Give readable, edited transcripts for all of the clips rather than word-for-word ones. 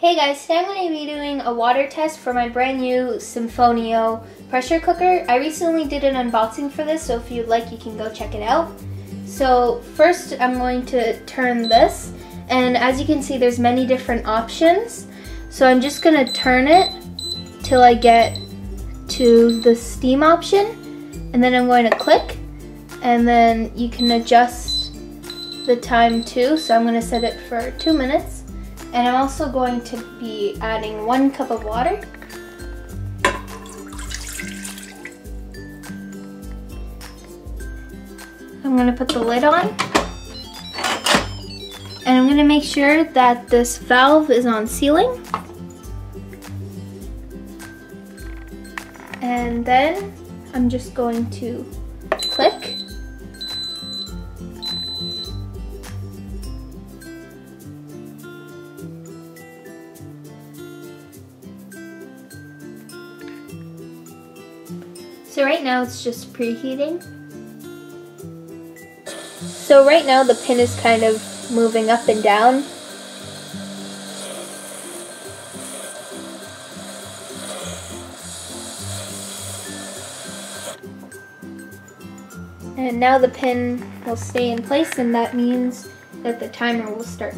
Hey guys, today I'm going to be doing a water test for my brand new Simfonio pressure cooker. I recently did an unboxing for this, so if you'd like you can go check it out. So first I'm going to turn this, and as you can see there's many different options. So I'm just going to turn it till I get to the steam option, and then I'm going to click, and then you can adjust the time too. So I'm going to set it for 2 minutes. And I'm also going to be adding 1 cup of water. I'm going to put the lid on. And I'm going to make sure that this valve is on sealing. And then I'm just going to click. So right now it's just preheating. So right now the pin is kind of moving up and down. And now the pin will stay in place, and that means that the timer will start.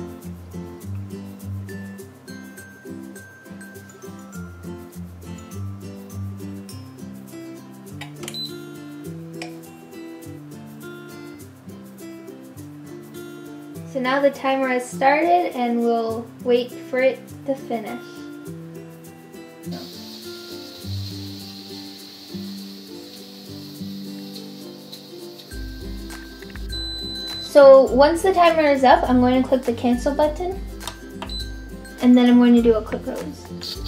So now the timer has started, and we'll wait for it to finish. So once the timer is up, I'm going to click the cancel button, and then I'm going to do a quick release.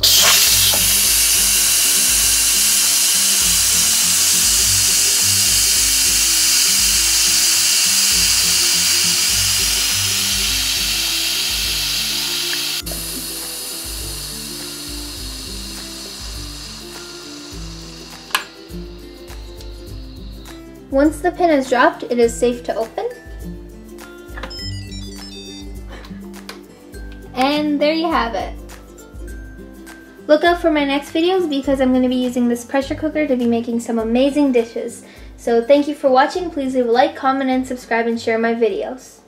Once the pin is dropped, it is safe to open. And there you have it. Look out for my next videos because I'm going to be using this pressure cooker to be making some amazing dishes. So thank you for watching. Please leave a like, comment, and subscribe, and share my videos.